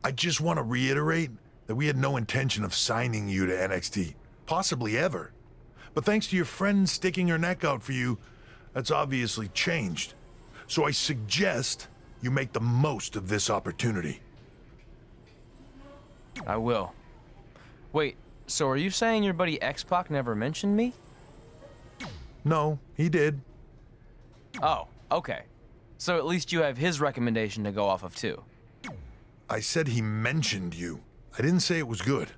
I just want to reiterate that we had no intention of signing you to NXT, possibly ever. But thanks to your friend sticking her neck out for you, that's obviously changed. So I suggest you make the most of this opportunity. I will. Wait, so are you saying your buddy X-Pac never mentioned me? No, he did. Oh, okay. So at least you have his recommendation to go off of too. I said he mentioned you. I didn't say it was good.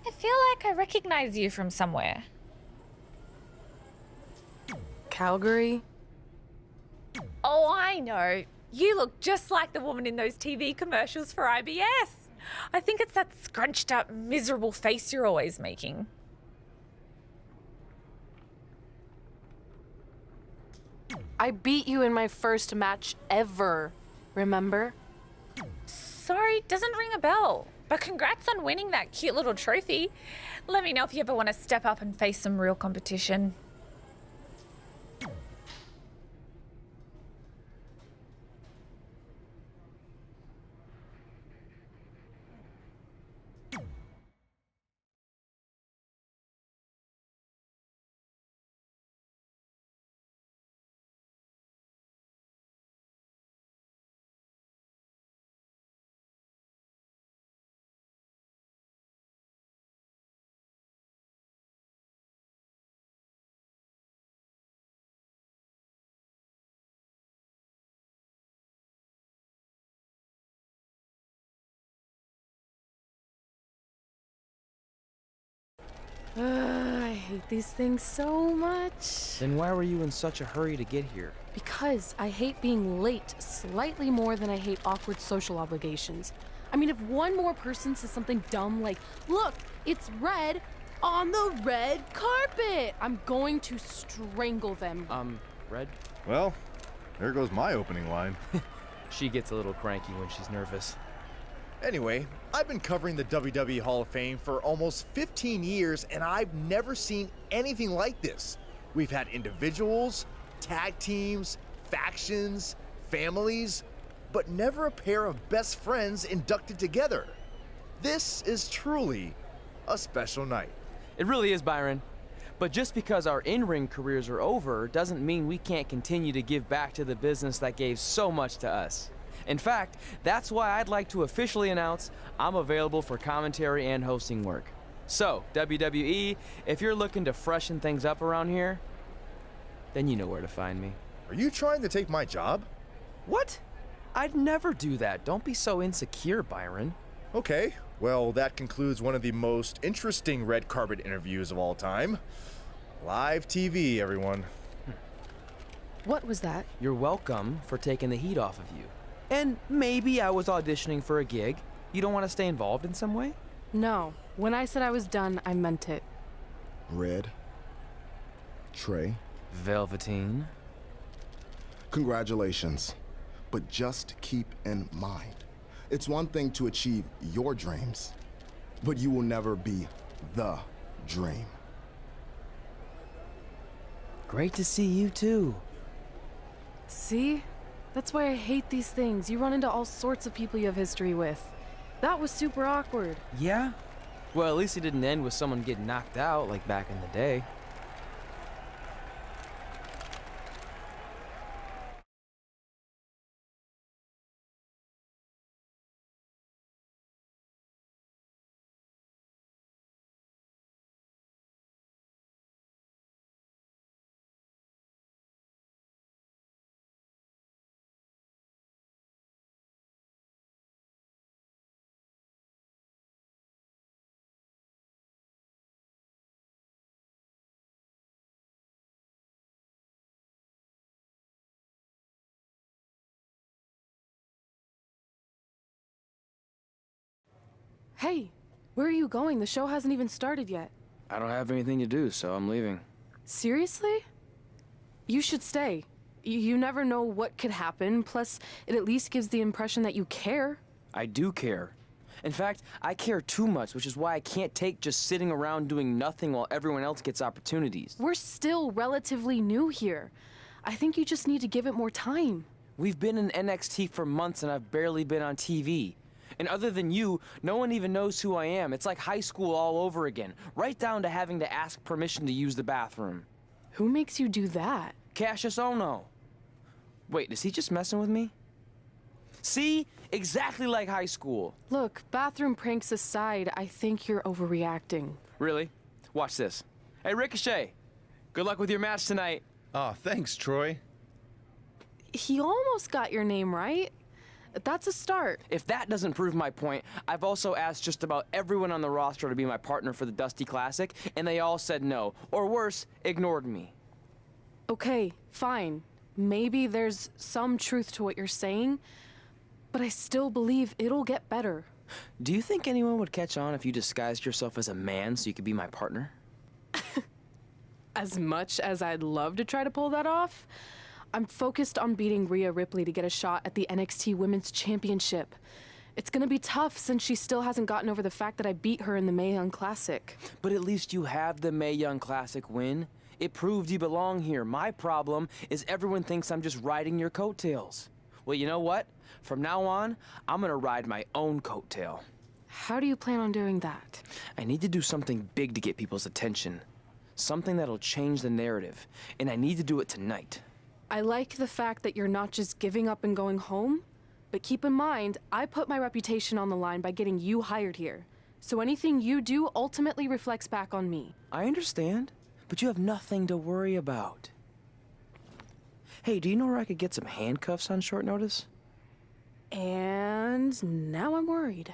I feel like I recognize you from somewhere. Calgary? Oh, I know. You look just like the woman in those TV commercials for IBS. I think it's that scrunched up, miserable face you're always making. I beat you in my first match ever, remember? Sorry, doesn't ring a bell. But congrats on winning that cute little trophy. Let me know if you ever want to step up and face some real competition. I hate these things so much. Then why were you in such a hurry to get here? Because I hate being late slightly more than I hate awkward social obligations. I mean, if one more person says something dumb like, look, it's red on the red carpet, I'm going to strangle them. Red? Well, there goes my opening line. She gets a little cranky when she's nervous. Anyway, I've been covering the WWE Hall of Fame for almost 15 years, and I've never seen anything like this. We've had individuals, tag teams, factions, families, but never a pair of best friends inducted together. This is truly a special night. It really is, Byron. But just because our in-ring careers are over doesn't mean we can't continue to give back to the business that gave so much to us. In fact, that's why I'd like to officially announce I'm available for commentary and hosting work. So, WWE, if you're looking to freshen things up around here, then you know where to find me. Are you trying to take my job? What? I'd never do that. Don't be so insecure, Byron. Okay, well, that concludes one of the most interesting red carpet interviews of all time. Live TV, everyone. What was that? You're welcome for taking the heat off of you. And maybe I was auditioning for a gig. You don't want to stay involved in some way? No, when I said I was done, I meant it. Red. Trey. Velveteen. Congratulations. But just keep in mind, it's one thing to achieve your dreams, but you will never be the dream. Great to see you too. See? That's why I hate these things. You run into all sorts of people you have history with. That was super awkward. Yeah? Well, at least it didn't end with someone getting knocked out like back in the day. Hey, where are you going? The show hasn't even started yet. I don't have anything to do, so I'm leaving. Seriously? You should stay. You never know what could happen, plus it at least gives the impression that you care. I do care. In fact, I care too much, which is why I can't take just sitting around doing nothing while everyone else gets opportunities. We're still relatively new here. I think you just need to give it more time. We've been in NXT for months and I've barely been on TV. And other than you, no one even knows who I am. It's like high school all over again, right down to having to ask permission to use the bathroom. Who makes you do that? Cassius Ohno. Wait, is he just messing with me? See? Exactly like high school. Look, bathroom pranks aside, I think you're overreacting. Really? Watch this. Hey, Ricochet. Good luck with your match tonight. Oh, thanks, Troy. He almost got your name right. That's a start. If that doesn't prove my point, I've also asked just about everyone on the roster to be my partner for the Dusty Classic, and they all said no. Or worse, ignored me. Okay, fine. Maybe there's some truth to what you're saying, but I still believe it'll get better. Do you think anyone would catch on if you disguised yourself as a man so you could be my partner? As much as I'd love to try to pull that off, I'm focused on beating Rhea Ripley to get a shot at the NXT Women's Championship. It's gonna be tough since she still hasn't gotten over the fact that I beat her in the Mae Young Classic. But at least you have the Mae Young Classic win. It proved you belong here. My problem is everyone thinks I'm just riding your coattails. Well, you know what? From now on, I'm gonna ride my own coattail. How do you plan on doing that? I need to do something big to get people's attention. Something that'll change the narrative. And I need to do it tonight. I like the fact that you're not just giving up and going home, but keep in mind, I put my reputation on the line by getting you hired here. So anything you do ultimately reflects back on me. I understand, but you have nothing to worry about. Hey, do you know where I could get some handcuffs on short notice? And now I'm worried.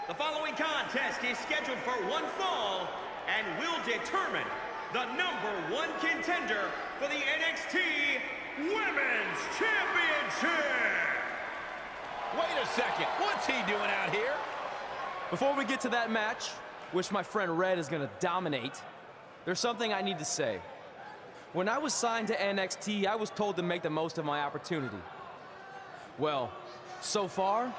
The following contest is scheduled for one fall and will determine the #1 contender for the NXT Women's Championship. Wait a second. What's he doing out here? Before we get to that match, which my friend Red is gonna dominate, there's something I need to say. When I was signed to NXT, I was told to make the most of my opportunity. Well, so far,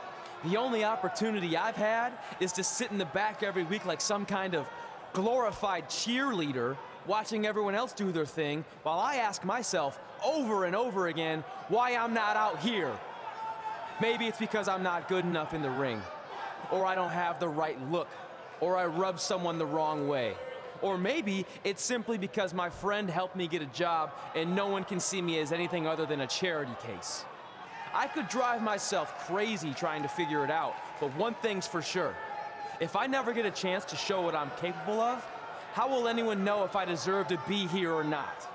the only opportunity I've had is to sit in the back every week like some kind of glorified cheerleader, watching everyone else do their thing, while I ask myself over and over again why I'm not out here. Maybe it's because I'm not good enough in the ring, or I don't have the right look, or I rub someone the wrong way. Or maybe it's simply because my friend helped me get a job and no one can see me as anything other than a charity case. I could drive myself crazy trying to figure it out, but one thing's for sure. If I never get a chance to show what I'm capable of, how will anyone know if I deserve to be here or not?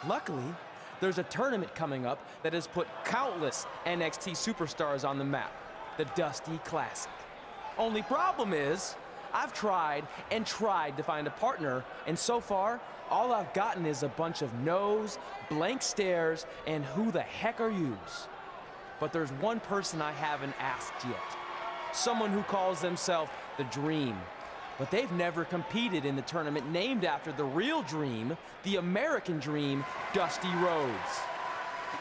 Luckily, there's a tournament coming up that has put countless NXT superstars on the map, the Dusty Classic. Only problem is, I've tried and tried to find a partner, and so far, all I've gotten is a bunch of no's, blank stares, and who the heck are yous? But there's one person I haven't asked yet. Someone who calls themselves the Dream. But they've never competed in the tournament named after the real Dream, the American Dream, Dusty Rhodes.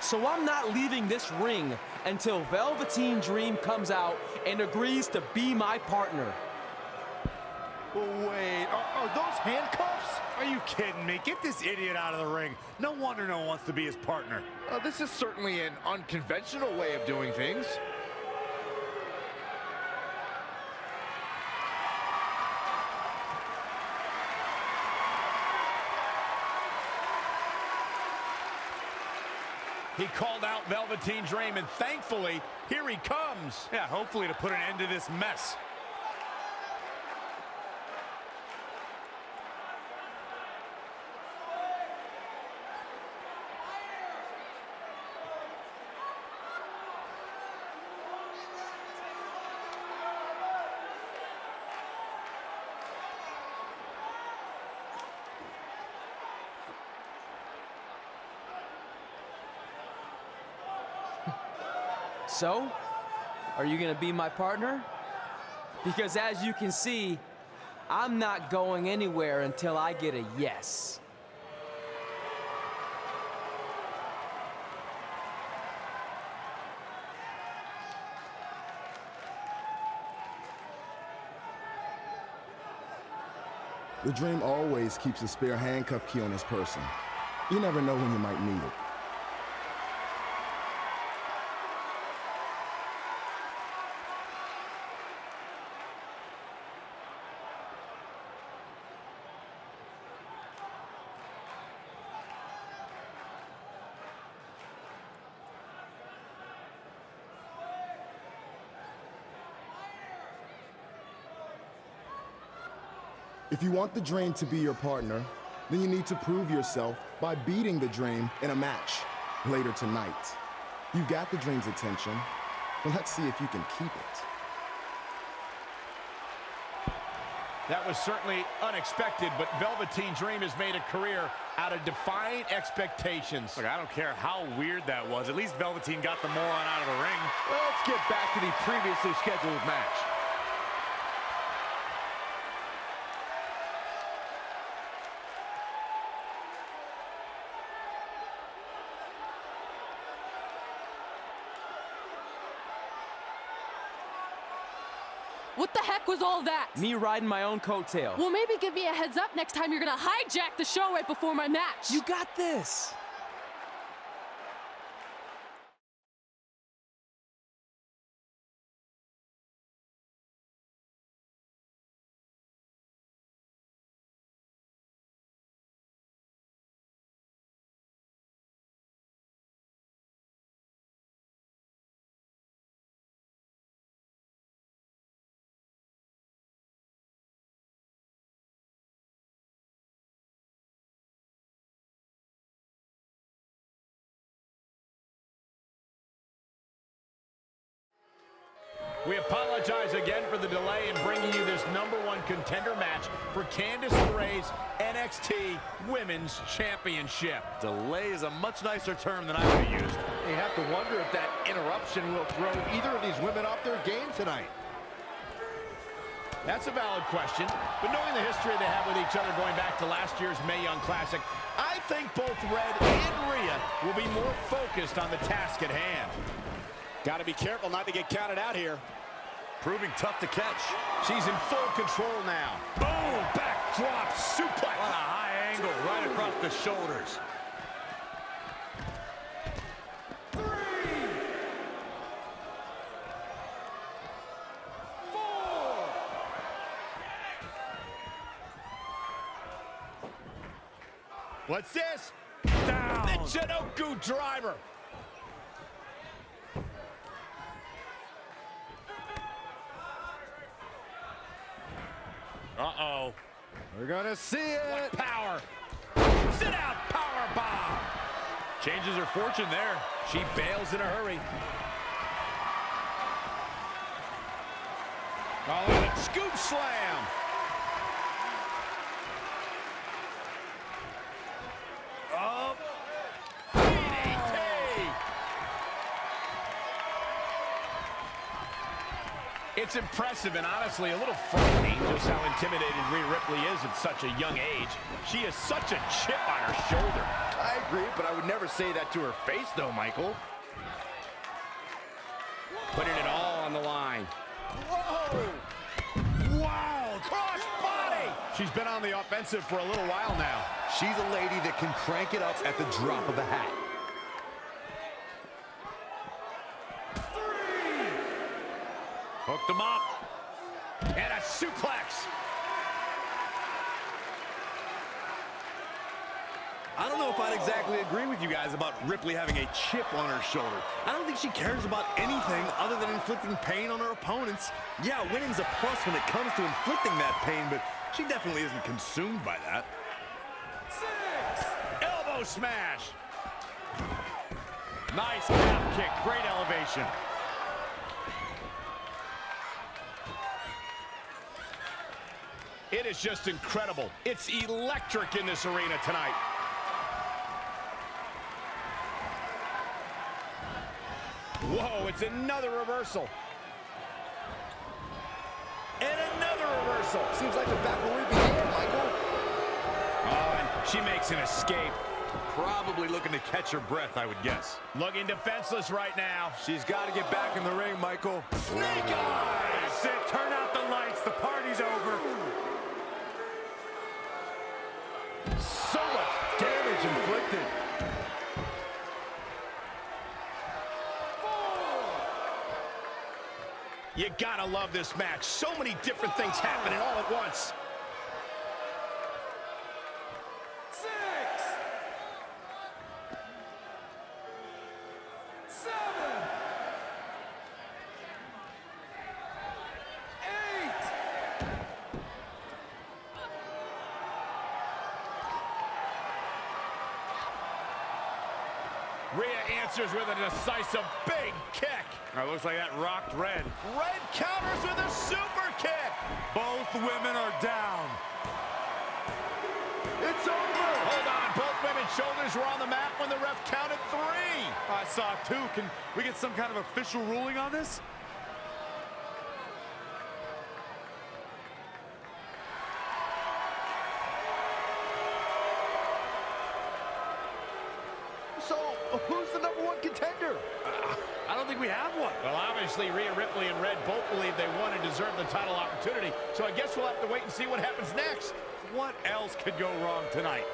So I'm not leaving this ring until Velveteen Dream comes out and agrees to be my partner. Wait, are those handcuffs? Are you kidding me? Get this idiot out of the ring. No wonder no one wants to be his partner. This is certainly an unconventional way of doing things. He called out Velveteen Dream, and thankfully, here he comes. Yeah, hopefully to put an end to this mess. So, are you gonna be my partner? Because as you can see, I'm not going anywhere until I get a yes. The Dream always keeps a spare handcuff key on his person. You never know when you might need it. If you want the Dream to be your partner, then you need to prove yourself by beating the Dream in a match later tonight. You've got the Dream's attention, but let's see if you can keep it. That was certainly unexpected, but Velveteen Dream has made a career out of defying expectations. Look, I don't care how weird that was. At least Velveteen got the moron out of the ring. Well, let's get back to the previously scheduled match. What the heck was all that? Me riding my own coattail. Well, maybe give me a heads up next time you're gonna hijack the show right before my match. You got this. We apologize again for the delay in bringing you this #1 contender match for Candice LeRae's NXT Women's Championship. Delay is a much nicer term than I would have used. You have to wonder if that interruption will throw either of these women off their game tonight. That's a valid question, but knowing the history they have with each other going back to last year's Mae Young Classic, I think both Red and Rhea will be more focused on the task at hand. Got to be careful not to get counted out here. Proving tough to catch. She's in full control now. Boom! Backdrop suplex. What a high angle right across the shoulders. What's this? Down. The Chinoku driver. Uh-oh. We're gonna see it. What power. Sit out power bomb. Changes her fortune there. She bails in a hurry. Calling it scoop slam. Oh. DDT. It's impressive and honestly a little frightening just how intimidated Rhea Ripley is at such a young age. She has such a chip on her shoulder. I agree, but I would never say that to her face, though, Michael. Putting it all on the line. Whoa! Wow! Cross body! She's been on the offensive for a little while now. She's a lady that can crank it up at the drop of a hat. Hooked them up. And a suplex. I don't know if I'd exactly agree with you guys about Ripley having a chip on her shoulder. I don't think she cares about anything other than inflicting pain on her opponents. Yeah, winning's a plus when it comes to inflicting that pain, but she definitely isn't consumed by that. 6. Elbow smash. Nice calf kick. Great elevation. It is just incredible. It's electric in this arena tonight. Whoa, it's another reversal. And another reversal. Seems like we're back where we began, Michael. Oh, and she makes an escape. Probably looking to catch her breath, I would guess. Looking defenseless right now. She's got to get back in the ring, Michael. Snake eyes! That's it. Turn out the lights. The party's over. So much damage inflicted. You gotta love this match. So many different things happening all at once. 6, 7, 8. Rhea answers with a decisive big kick. Looks like that rocked Red. Red counters with a super kick. Both women are down. It's over. Hold on. Both women's shoulders were on the mat when the ref counted 3. I saw 2. Can we get some kind of official ruling on this? So, who's the #1 contender? I don't think we have one. Well, obviously, Rhea Ripley and Red both believe they won and deserve the title opportunity. So I guess we'll have to wait and see what happens next. What else could go wrong tonight?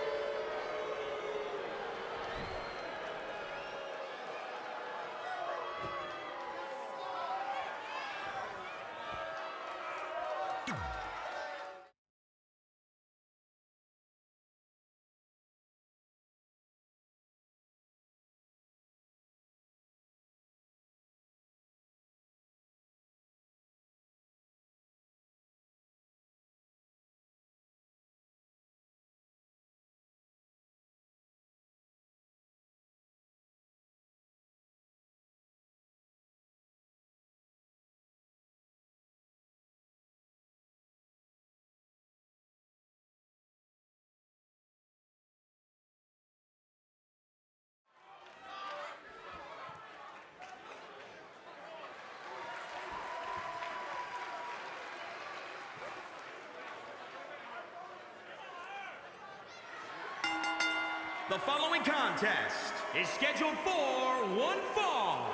The following contest is scheduled for one fall.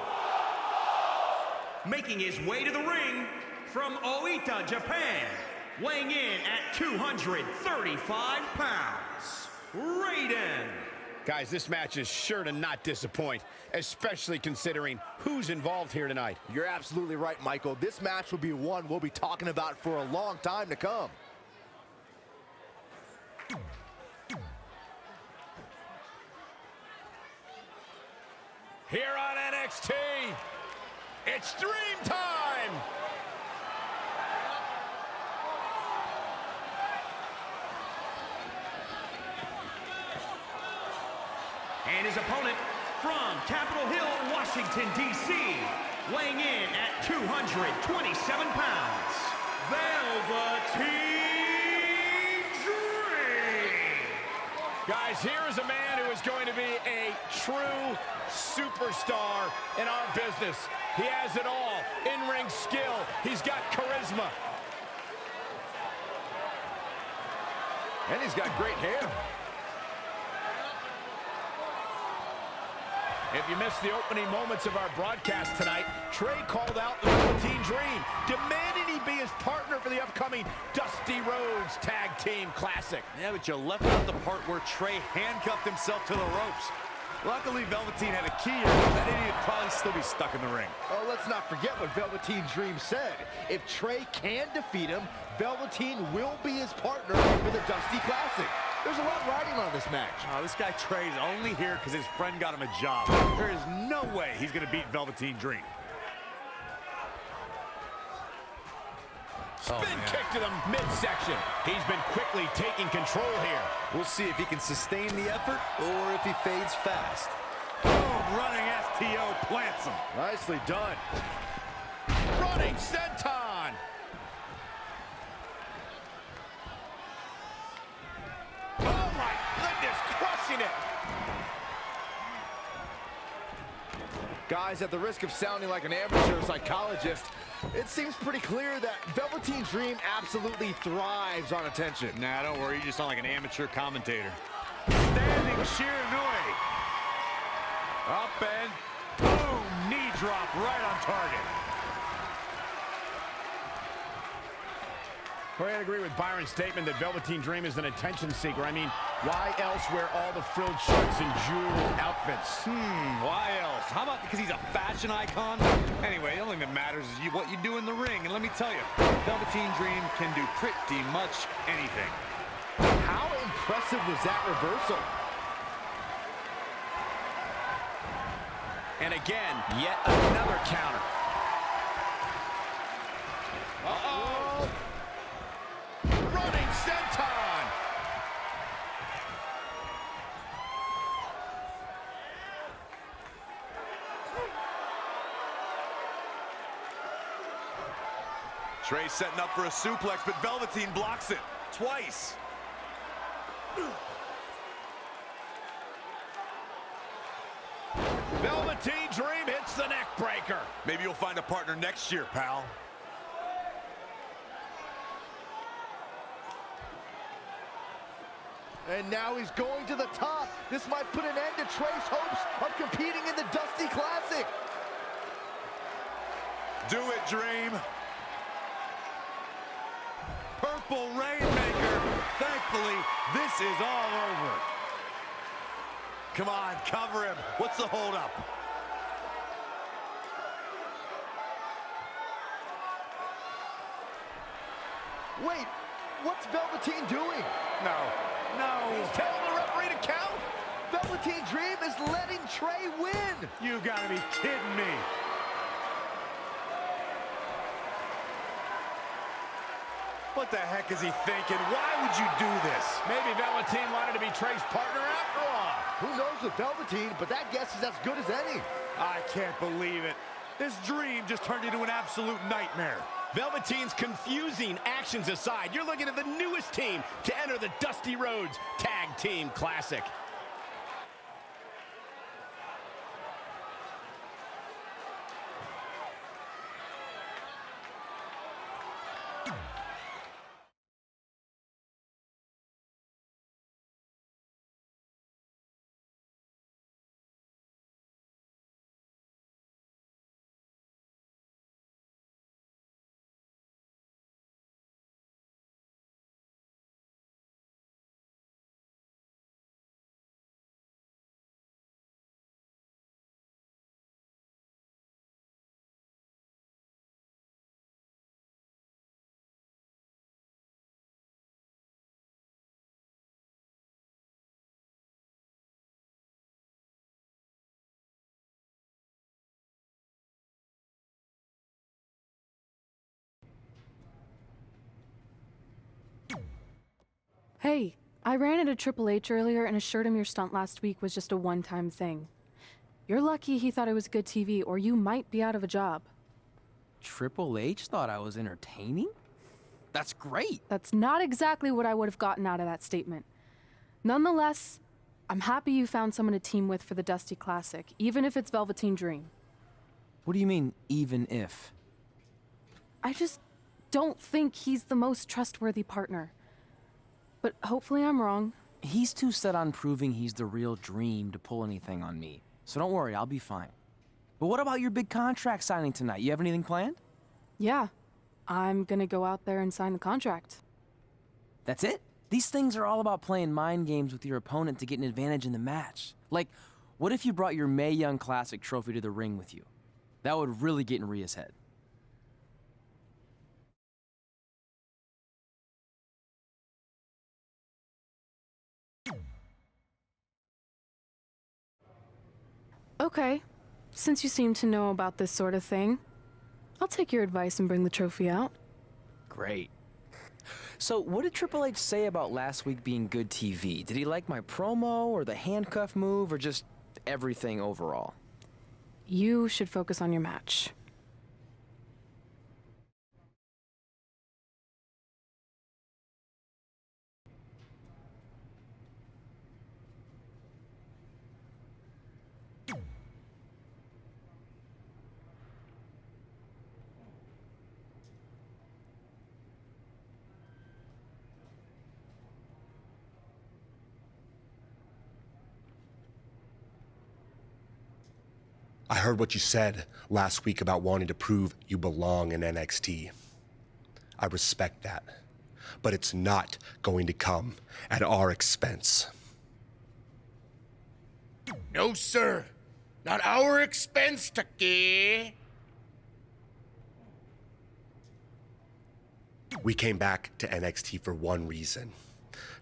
Making his way to the ring from Oita, Japan, weighing in at 235 pounds, Raiden. Guys, this match is sure to not disappoint, especially considering who's involved here tonight. You're absolutely right, Michael. This match will be one we'll be talking about for a long time to come. Here on NXT, it's Dream Time! And his opponent from Capitol Hill, Washington, D.C., weighing in at 227 pounds, Velveteen Dream! Guys, here is a man who is going to be a true superstar in our business. He has it all. In-ring skill. He's got charisma. And he's got great hair. If you missed the opening moments of our broadcast tonight, Trey called out the Velveteen Dream, demanding he be his partner for the upcoming Dusty Rhodes Tag Team Classic. Yeah, but you left out the part where Trey handcuffed himself to the ropes. Luckily, Velveteen had a key here. That idiot would probably still be stuck in the ring. Oh, let's not forget what Velveteen Dream said. If Trey can defeat him, Velveteen will be his partner for the Dusty Classic. There's a lot riding on this match. Oh, this guy Trey's only here because his friend got him a job. There is no way he's going to beat Velveteen Dream. Spin kick to the midsection. He's been quickly taking control here. We'll see if he can sustain the effort or if he fades fast. Oh, running STO plants him. Nicely done. Running senton. Oh my goodness, crushing it. Guys, at the risk of sounding like an amateur psychologist, it seems pretty clear that Velveteen Dream absolutely thrives on attention. Nah, don't worry, you just sound like an amateur commentator. Standing Shiranui. Up and boom, knee drop right on target. Well, I agree with Byron's statement that Velveteen Dream is an attention seeker. I mean, why else wear all the frilled shirts and jeweled outfits? Why else? How about because he's a fashion icon? Anyway, the only thing that matters is what you do in the ring. And let me tell you, Velveteen Dream can do pretty much anything. How impressive was that reversal? And again, yet another counter. Uh-oh! Running senton. Trey setting up for a suplex, but Velveteen blocks it twice. Velveteen Dream hits the neck breaker. Maybe you'll find a partner next year, pal. And now he's going to the top. This might put an end to Trey's hopes of competing in the Dusty Classic. Do it, Dream. Purple Rainmaker. Thankfully, this is all over. Come on, cover him. What's the holdup? Wait, what's Velveteen doing? No. He's telling the referee to count. Velveteen Dream is letting Trey win. You gotta be kidding me. What the heck is he thinking? Why would you do this? Maybe Velveteen wanted to be Trey's partner after all. Who knows with Velveteen, but that guess is as good as any. I can't believe it. This dream just turned into an absolute nightmare. Velveteen's confusing actions aside, you're looking at the newest team to enter the Dusty Rhodes Tag Team Classic. Hey, I ran into Triple H earlier and assured him your stunt last week was just a one-time thing. You're lucky he thought it was good TV, or you might be out of a job. Triple H thought I was entertaining? That's great. That's not exactly what I would have gotten out of that statement. Nonetheless, I'm happy you found someone to team with for the Dusty Classic, even if it's Velveteen Dream. What do you mean, even if? I just don't think he's the most trustworthy partner. But hopefully I'm wrong. He's too set on proving he's the real Dream to pull anything on me. So don't worry, I'll be fine. But what about your big contract signing tonight? You have anything planned? Yeah, I'm gonna go out there and sign the contract. That's it? These things are all about playing mind games with your opponent to get an advantage in the match. Like, what if you brought your Mae Young Classic trophy to the ring with you? That would really get in Rhea's head. Okay, since you seem to know about this sort of thing, I'll take your advice and bring the trophy out. Great. So, what did Triple H say about last week being good TV? Did he like my promo, or the handcuff move, or just everything overall? You should focus on your match. I heard what you said last week about wanting to prove you belong in NXT. I respect that, but it's not going to come at our expense. No, sir. Not our expense, Tucky. We came back to NXT for one reason: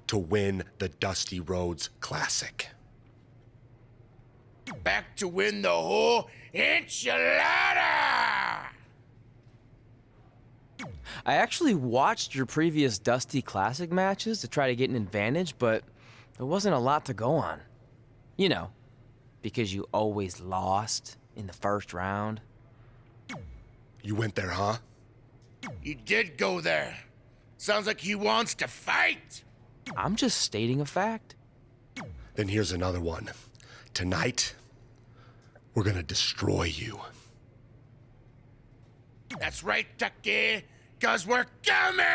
to win the Dusty Rhodes Classic. Back to win the whole enchilada! I actually watched your previous Dusty Classic matches to try to get an advantage, but there wasn't a lot to go on. You know, because you always lost in the first round. You went there, huh? He did go there. Sounds like he wants to fight. I'm just stating a fact. Then here's another one. Tonight, we're gonna destroy you. That's right, Tucky, 'cause we're coming!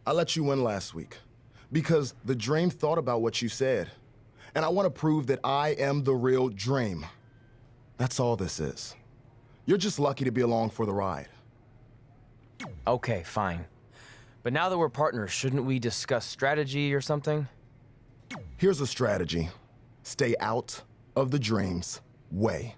I let you win last week because the Dream thought about what you said. And I want to prove that I am the real Dream. That's all this is. You're just lucky to be along for the ride. Okay, fine. But now that we're partners, shouldn't we discuss strategy or something? Here's a strategy. Stay out of the Dream's way.